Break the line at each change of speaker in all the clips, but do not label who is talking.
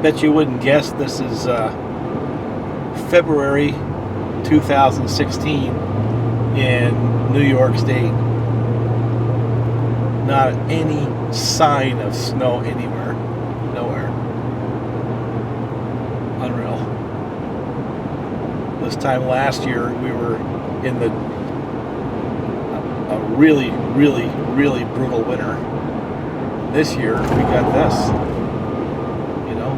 Bet you wouldn't guess this is February 2016 in New York State. Not any sign of snow anywhere. Nowhere. Unreal. This time last year we were in a really, really, really brutal winter. This year we got this. You know?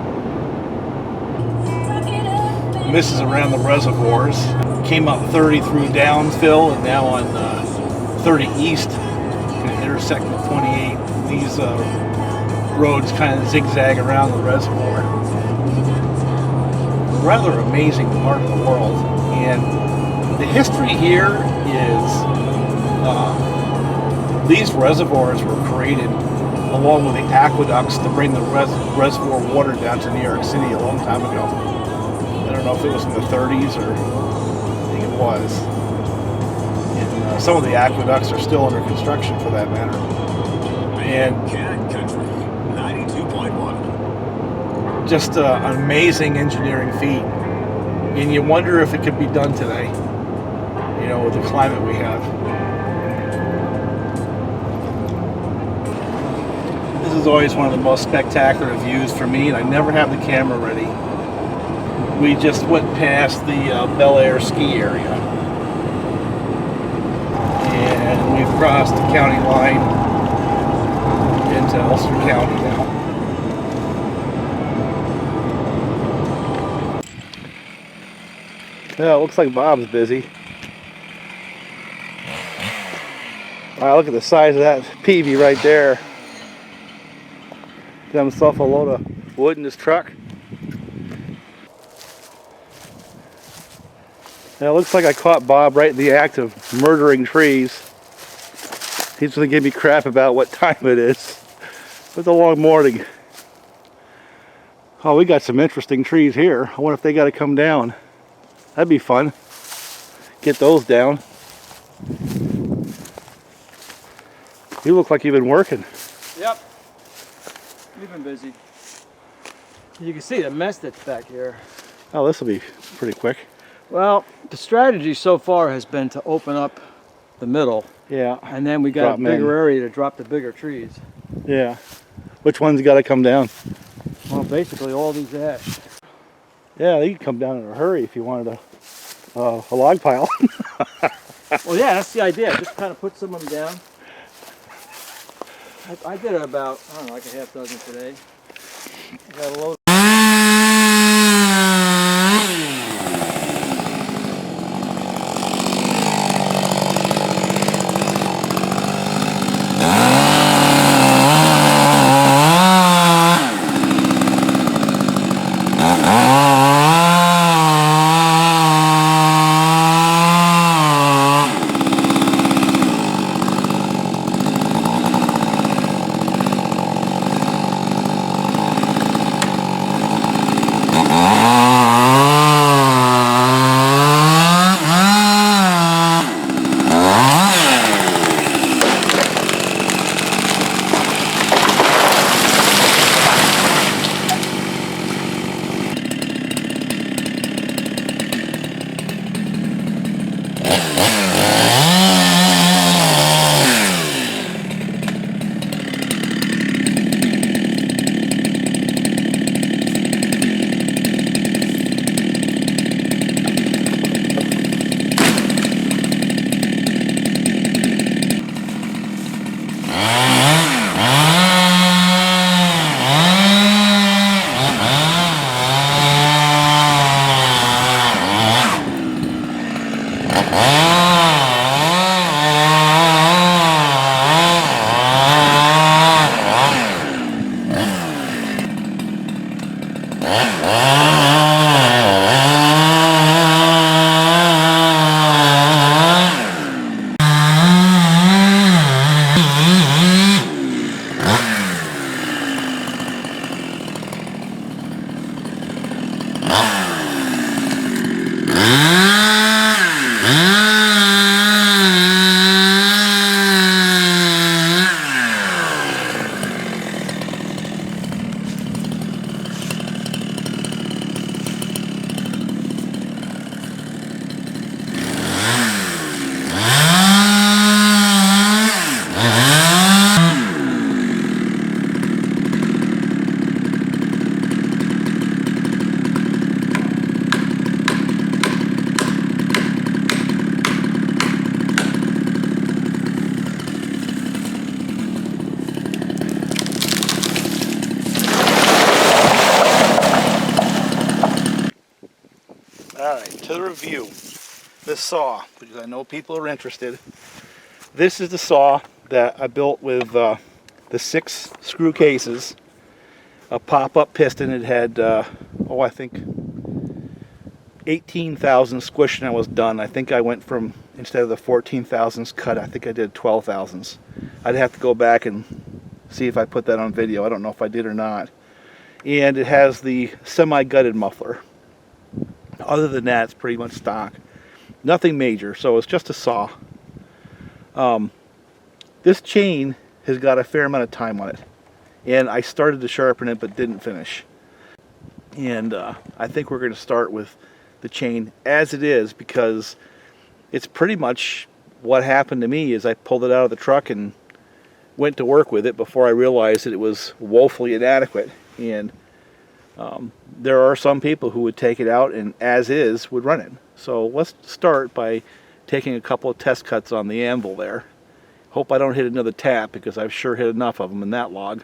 And this is around the reservoirs. Came up 30 through Downsville and now on 30 East. Intersecting the 28. These roads kind of zigzag around the reservoir. Rather amazing part of the world, and the history here is these reservoirs were created along with the aqueducts to bring the reservoir water down to New York City a long time ago. I don't know if it was in the 30s or I think it was. And some of the aqueducts are still under construction for that matter. And just an amazing engineering feat. And you wonder if it could be done today, you know, with the climate we have. This is always one of the most spectacular views for me, and I never have the camera ready. We just went past the Bel Air ski area. And we've crossed the county line into Ulster County now. Yeah, it looks like Bob's busy. Wow, look at the size of that peavy right there. Got himself a load of wood in his truck. Yeah, it looks like I caught Bob right in the act of murdering trees. He's going to give me crap about what time it is. It's a long morning. Oh, we got some interesting trees here. I wonder if they got to come down. That'd be fun. Get those down. You look like you've been working.
Yep. We've been busy. You can see the mess that's back here.
Oh, this will be pretty quick.
Well, the strategy so far has been to open up the middle.
Yeah.
And then we got a bigger area to drop the bigger trees.
Yeah. Which one's got to come down?
Well, basically all these ash.
Yeah, they could come down in a hurry if you wanted a log pile.
Well, yeah, that's the idea. Just kind of put some of them down. I did about, I don't know, like a half dozen today. I got a load.
Alright, to the review. This saw, because I know people are interested. This is the saw that I built with the 6 screw cases, a pop-up piston. It had, I think 18,000 squish and I was done. I think I went from, instead of the 14,000s cut, I think I did 12,000s. I'd have to go back and see if I put that on video. I don't know if I did or not. And it has the semi-gutted muffler. Other than that, it's pretty much stock. Nothing major, so it's just a saw. This chain has got a fair amount of time on it. And I started to sharpen it but didn't finish. And I think we're going to start with the chain as it is, because it's pretty much what happened to me is I pulled it out of the truck and went to work with it before I realized that it was woefully inadequate. And there are some people who would take it out and as is would run it. So let's start by taking a couple of test cuts on the anvil there. Hope I don't hit another tap, because I've sure hit enough of them in that log.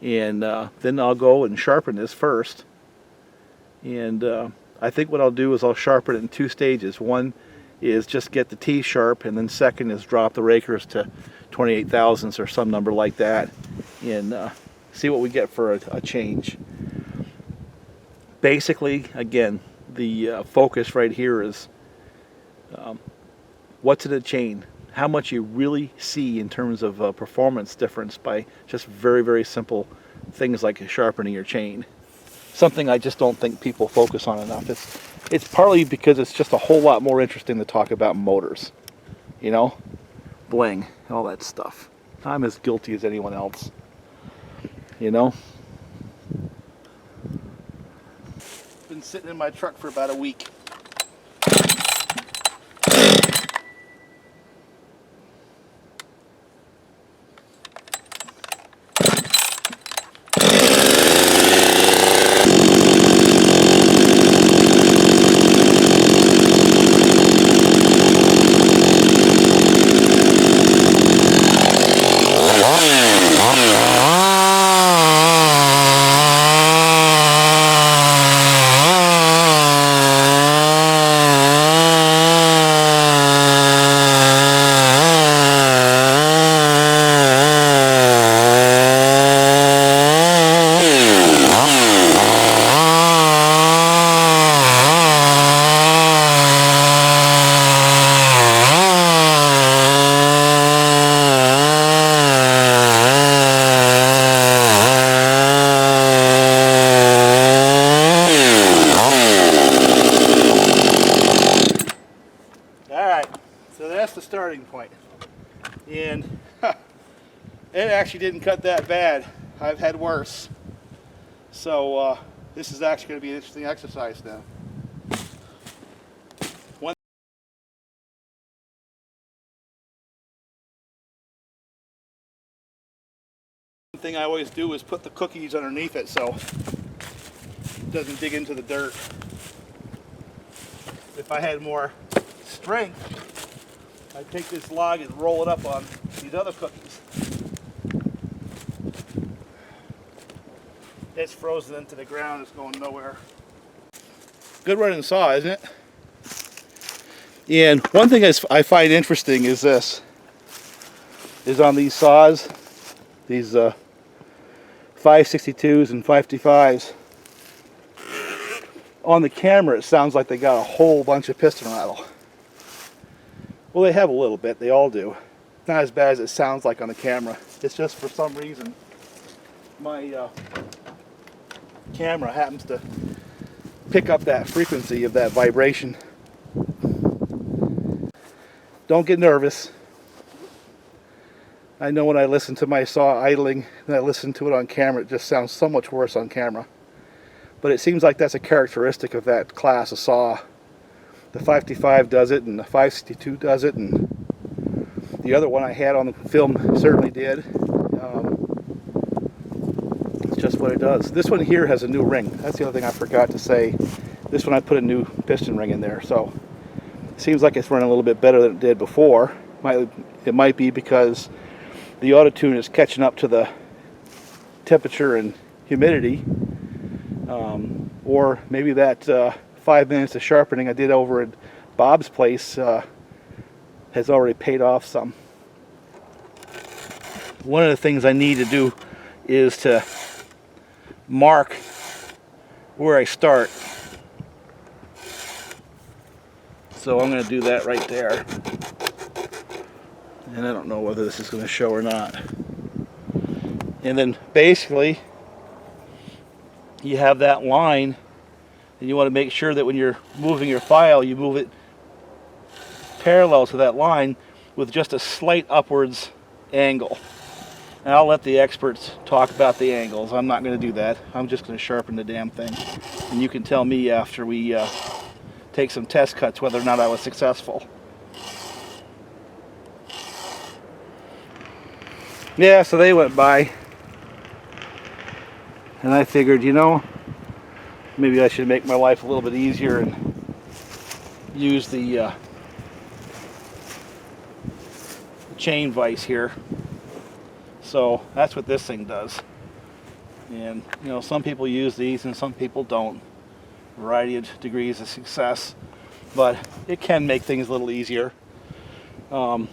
And then I'll go and sharpen this first. And I think what I'll do is I'll sharpen it in 2 stages. One is just get the teeth sharp, and then second is drop the rakers to 28 thousandths or some number like that, and see what we get for a change. Basically, again, the focus right here is what's in a chain, how much you really see in terms of performance difference by just very, very simple things like sharpening your chain. Something I just don't think people focus on enough. It's partly because it's just a whole lot more interesting to talk about motors, you know, bling, all that stuff. I'm as guilty as anyone else, you know. Been sitting in my truck for about a week. The starting point, and it actually didn't cut that bad. I've had worse, so this is actually going to be an interesting exercise now. One thing I always do is put the cookies underneath it so it doesn't dig into the dirt. If I had more strength, I'd take this log and roll it up on these other cookies. It's frozen into the ground, it's going nowhere. Good running saw, isn't it? And one thing I find interesting is this, is on these saws, these 562s and 555s, on the camera it sounds like they got a whole bunch of piston rattle. Well, they have a little bit, they all do. Not as bad as it sounds like on the camera. It's just for some reason my camera happens to pick up that frequency of that vibration. Don't get nervous. I know when I listen to my saw idling and I listen to it on camera, it just sounds so much worse on camera. But it seems like that's a characteristic of that class of saw. The 555 does it, and the 562 does it, and the other one I had on the film certainly did. It's just what it does. This one here has a new ring. That's the other thing I forgot to say. This one I put a new piston ring in there, so it seems like it's running a little bit better than it did before. It might be because the auto tune is catching up to the temperature and humidity, or maybe that 5 minutes of sharpening I did over at Bob's place has already paid off some. One of the things I need to do is to mark where I start. So I'm going to do that right there. And I don't know whether this is going to show or not. And then basically you have that line, and you want to make sure that when you're moving your file, you move it parallel to that line with just a slight upwards angle. And I'll let the experts talk about the angles. I'm not going to do that. I'm just going to sharpen the damn thing. And you can tell me after we take some test cuts whether or not I was successful. Yeah, so they went by. And I figured, you know, maybe I should make my life a little bit easier and use the chain vise here. So that's what this thing does. And you know, some people use these and some people don't. Variety of degrees of success, but it can make things a little easier. Now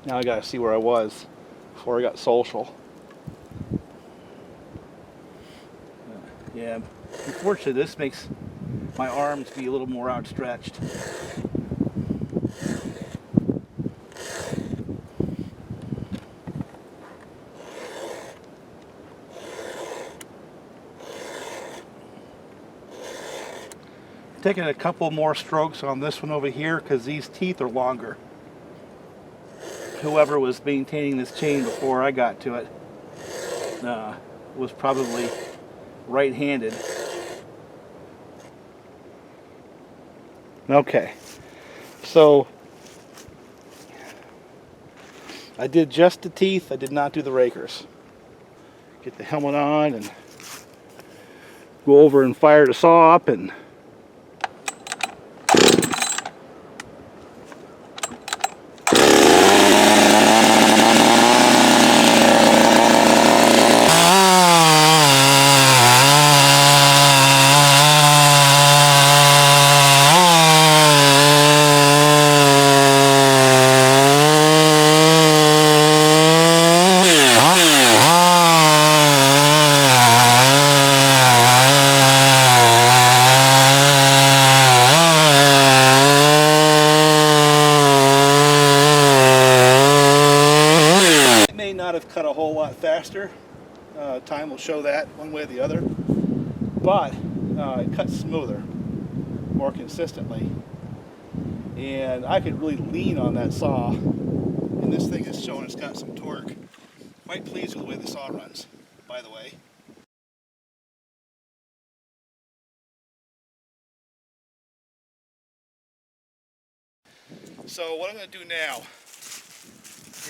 I gotta see where I was before I got social. Yeah, unfortunately this makes my arms be a little more outstretched. Taking a couple more strokes on this one over here because these teeth are longer. Whoever was maintaining this chain before I got to it was probably right-handed. Okay, so I did just the teeth, I did not do the rakers. Get the helmet on and go over and fire the saw up and have cut a whole lot faster. Time will show that one way or the other, but it cuts smoother, more consistently, and I could really lean on that saw, and this thing is showing it's got some torque. Quite pleased with the way the saw runs, by the way. So what I'm going to do now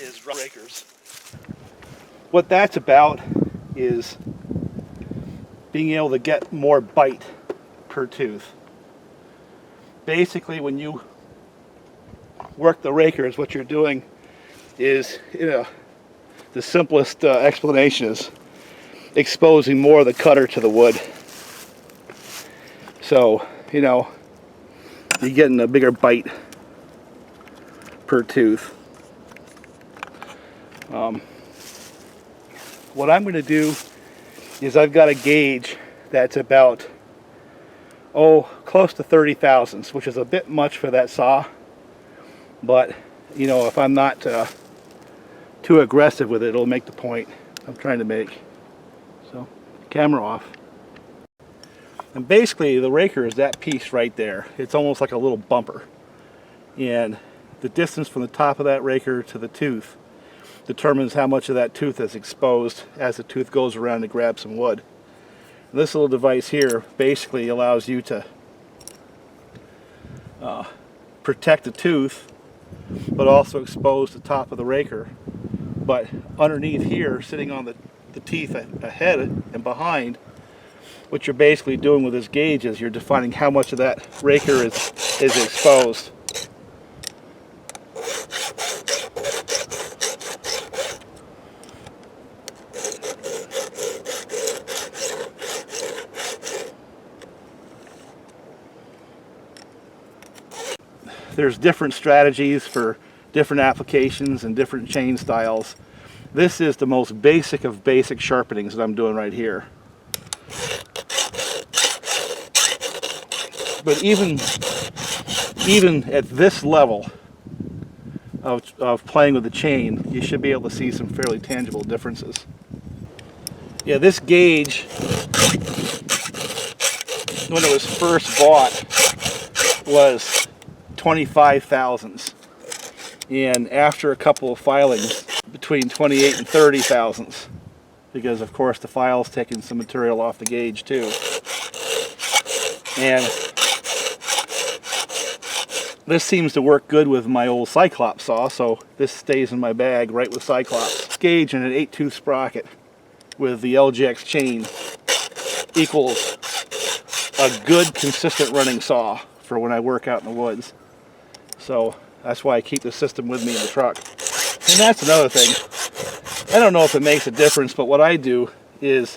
is rakers. What that's about is being able to get more bite per tooth. Basically, when you work the rakers, what you're doing is, the simplest explanation is exposing more of the cutter to the wood. So, you're getting a bigger bite per tooth. What I'm going to do is I've got a gauge that's about, close to 30 thousandths, which is a bit much for that saw. But, if I'm not too aggressive with it, it'll make the point I'm trying to make. So, camera off. And basically, the raker is that piece right there. It's almost like a little bumper. And the distance from the top of that raker to the tooth determines how much of that tooth is exposed as the tooth goes around to grab some wood. And this little device here basically allows you to protect the tooth, but also expose the top of the raker. But underneath here, sitting on the teeth ahead and behind, what you're basically doing with this gauge is you're defining how much of that raker is exposed. there's different strategies for different applications and different chain styles. This is the most basic of basic sharpenings that I'm doing right here. But even at this level of playing with the chain, you should be able to see some fairly tangible differences. Yeah, this gauge, when it was first bought, was 25 thousandths. And after a couple of filings, between 28 and 30 thousandths, because of course the file's taking some material off the gauge too. And this seems to work good with my old Cyclops saw, so this stays in my bag right with Cyclops. This gauge and an 8-tooth sprocket with the LGX chain equals a good consistent running saw for when I work out in the woods. So that's why I keep the system with me in the truck. And that's another thing. I don't know if it makes a difference, but what I do is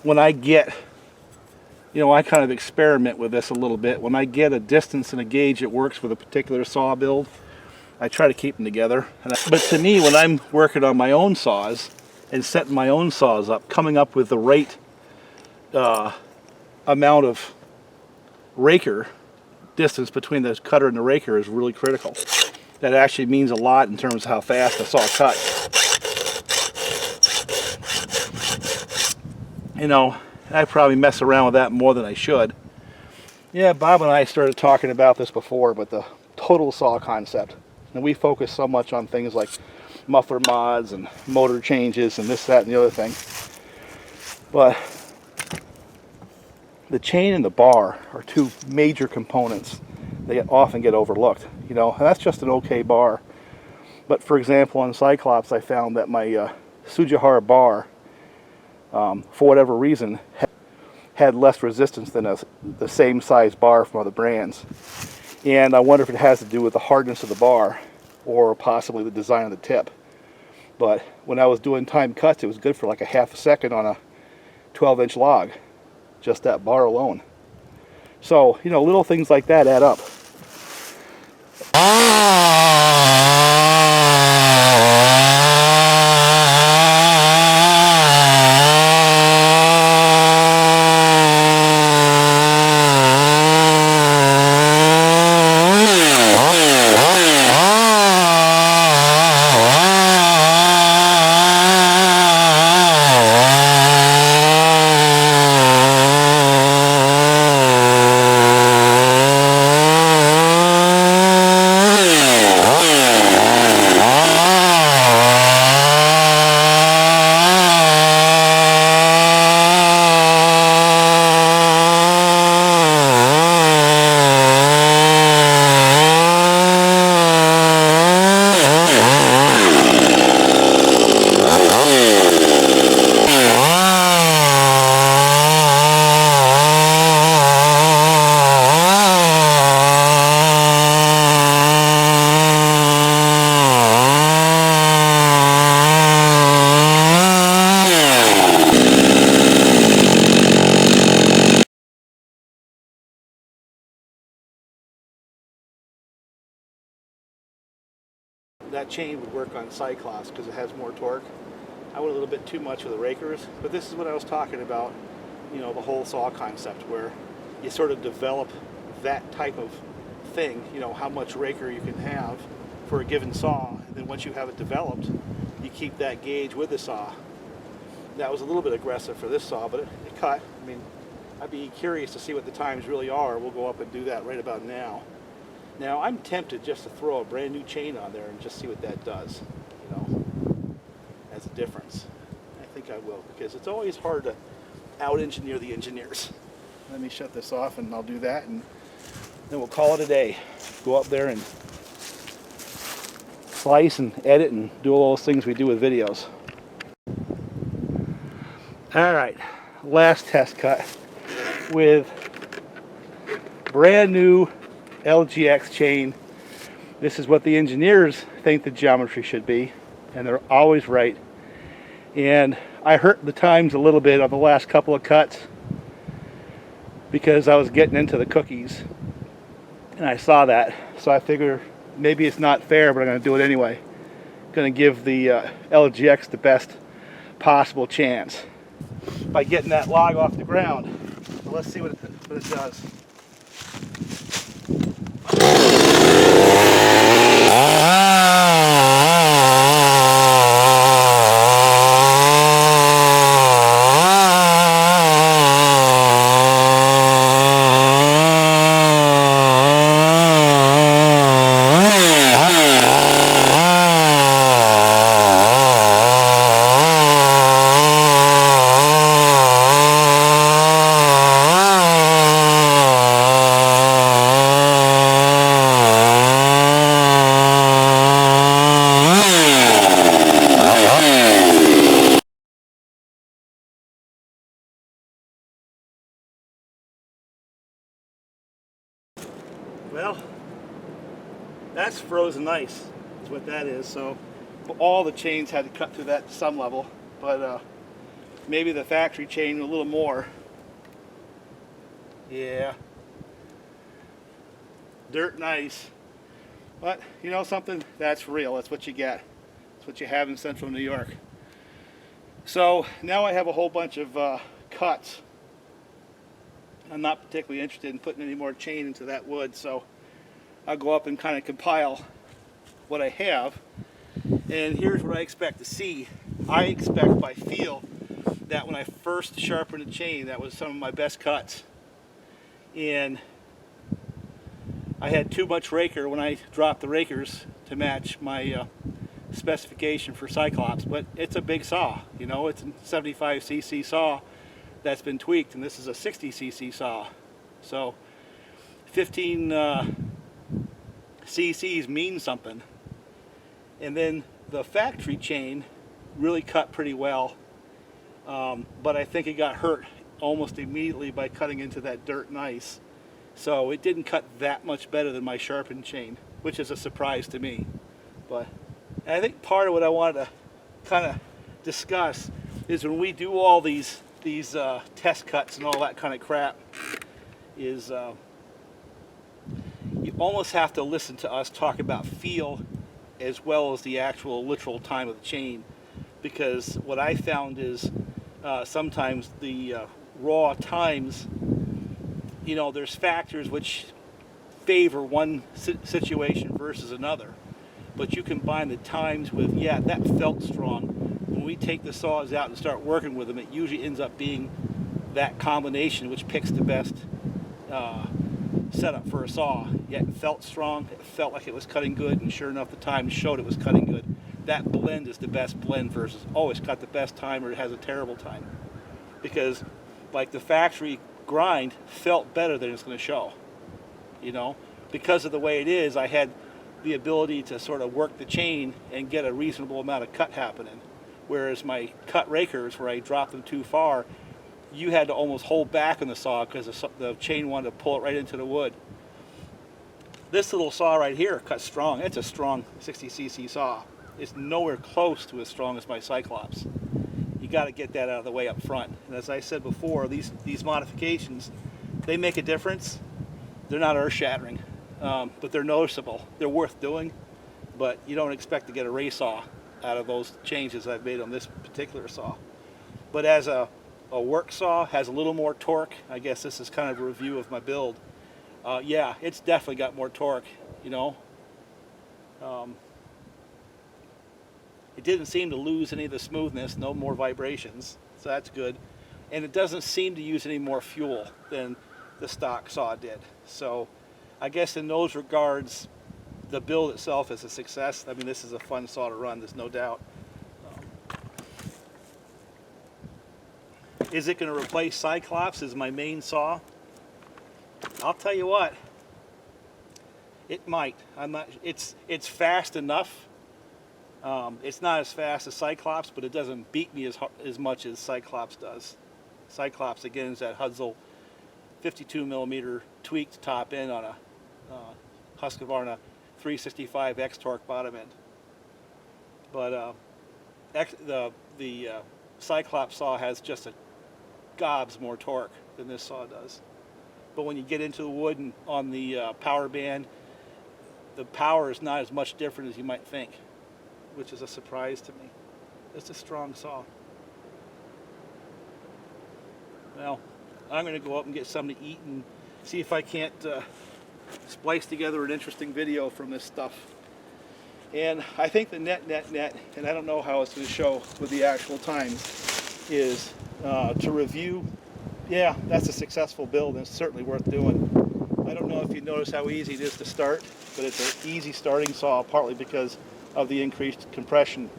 when I get, I kind of experiment with this a little bit. When I get a distance and a gauge that works with a particular saw build, I try to keep them together. But to me, when I'm working on my own saws and setting my own saws up, coming up with the right amount of raker distance between the cutter and the raker is really critical. That actually means a lot in terms of how fast the saw cuts. I probably mess around with that more than I should. Yeah, Bob and I started talking about this before, but the total saw concept. And we focus so much on things like muffler mods and motor changes and this, that, and the other thing. But the chain and the bar are two major components that often get overlooked. And that's just an okay bar. But for example, on Cyclops, I found that my Sujihara bar, for whatever reason, had less resistance than the same size bar from other brands. And I wonder if it has to do with the hardness of the bar or possibly the design of the tip. But when I was doing time cuts, it was good for like a half a second on a 12-inch log, just that bar alone. So, little things like that add up. That chain would work on Cyclops because it has more torque. I went a little bit too much with the rakers, but this is what I was talking about, the whole saw concept where you sort of develop that type of thing, how much raker you can have for a given saw, and then once you have it developed, you keep that gauge with the saw. That was a little bit aggressive for this saw, but it cut. I mean, I'd be curious to see what the times really are. We'll go up and do that right about now. Now, I'm tempted just to throw a brand new chain on there and just see what that does, as a difference. I think I will, because it's always hard to out-engineer the engineers. Let me shut this off and I'll do that, and then we'll call it a day. Go up there and slice and edit and do all those things we do with videos. All right, last test cut with brand new LGX chain. This is what the engineers think the geometry should be, and they're always right. And I hurt the times a little bit on the last couple of cuts because I was getting into the cookies. And I saw that, so I figure maybe it's not fair, but I'm going to do it anyway. Going to give the LGX the best possible chance by getting that log off the ground. So let's see what it does. Well, that's frozen ice, is what that is. So all the chains had to cut through that to some level, but maybe the factory chain a little more. Yeah, dirt and ice. But you know something? That's real. That's what you get. That's what you have in central New York. So now I have a whole bunch of cuts. I'm not particularly interested in putting any more chain into that wood, so I'll go up and kind of compile what I have. And here's what I expect to see. I expect by feel that when I first sharpened the chain, that was some of my best cuts. And I had too much raker when I dropped the rakers to match my specification for Cyclops, but it's a big saw, you know, it's a 75cc saw that's been tweaked, and this is a 60cc saw. So 15 cc's means something. And then the factory chain really cut pretty well, but I think it got hurt almost immediately by cutting into that dirt and ice. So it didn't cut that much better than my sharpened chain, which is a surprise to me. But I think part of what I wanted to kind of discuss is when we do all these test cuts and all that kind of crap, is you almost have to listen to us talk about feel as well as the actual literal time of the chain, because what I found is sometimes the raw times, you know, there's factors which favor one situation versus another, but you combine the times with, yeah, that felt strong. When we take the saws out and start working with them, it usually ends up being that combination which picks the best setup for a saw. Yet it felt strong, it felt like it was cutting good, and sure enough the time showed it was cutting good. That blend is the best blend versus, oh, it's got the best time or it has a terrible time. Because like the factory grind felt better than it's going to show, you know, because of the way it is. I had the ability to sort of work the chain and get a reasonable amount of cut happening, whereas my cut rakers, where I dropped them too far, you had to almost hold back on the saw because the chain wanted to pull it right into the wood. This little saw right here cuts strong. It's a strong 60cc saw. It's nowhere close to as strong as my Cyclops. You got to get that out of the way up front. And as I said before, these modifications, they make a difference. They're not earth-shattering, but they're noticeable. They're worth doing, but you don't expect to get a race saw out of those changes I've made on this particular saw. But as a work saw, has a little more torque. I guess this is kind of a review of my build. Yeah, it's definitely got more torque, you know. It didn't seem to lose any of the smoothness, no more vibrations, so that's good. And it doesn't seem to use any more fuel than the stock saw did. So I guess in those regards, the build itself is a success. I mean, this is a fun saw to run, there's no doubt. Is it going to replace Cyclops as my main saw? I'll tell you what, it might. I'm not. It's fast enough. It's not as fast as Cyclops, but it doesn't beat me as much as Cyclops does. Cyclops, again, is that Hudzel 52 millimeter tweaked top end on a Husqvarna 365 X torque bottom end. But the Cyclops saw has just a gobs more torque than this saw does. but when you get into the wood and on the power band, the power is not as much different as you might think, which is a surprise to me. It's a strong saw. Well, I'm going to go up and get something to eat and see if I can't splice together an interesting video from this stuff. And I think the net, and I don't know how it's going to show with the actual times, is to review. Yeah, that's a successful build, and it's certainly worth doing. I don't know if you notice how easy it is to start, but it's an easy starting saw, partly because of the increased compression.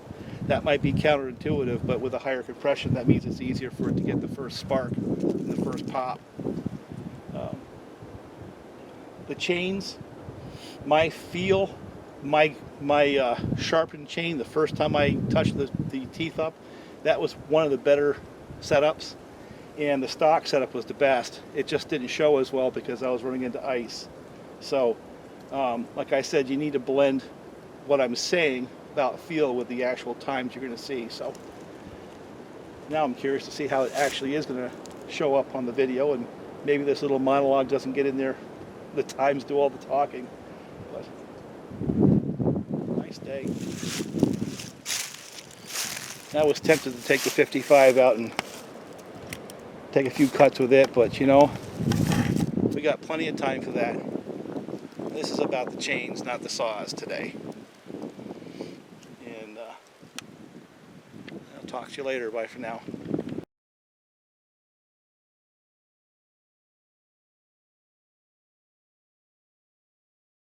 That might be counterintuitive, but with a higher compression, that means it's easier for it to get the first spark and the first pop. The chains, my feel, my sharpened chain, the first time I touched the teeth up, that was one of the better setups, and the stock setup was the best. It just didn't show as well because I was running into ice. So, like I said, you need to blend what I'm saying about feel with the actual times you're going to see. So now I'm curious to see how it actually is going to show up on the video, and maybe this little monologue doesn't get in there. The times do all the talking. But nice day. I was tempted to take the 55 out and take a few cuts with it, but you know, we got plenty of time for that. This is about the chains, not the saws today. And I'll talk to you later. Bye for now.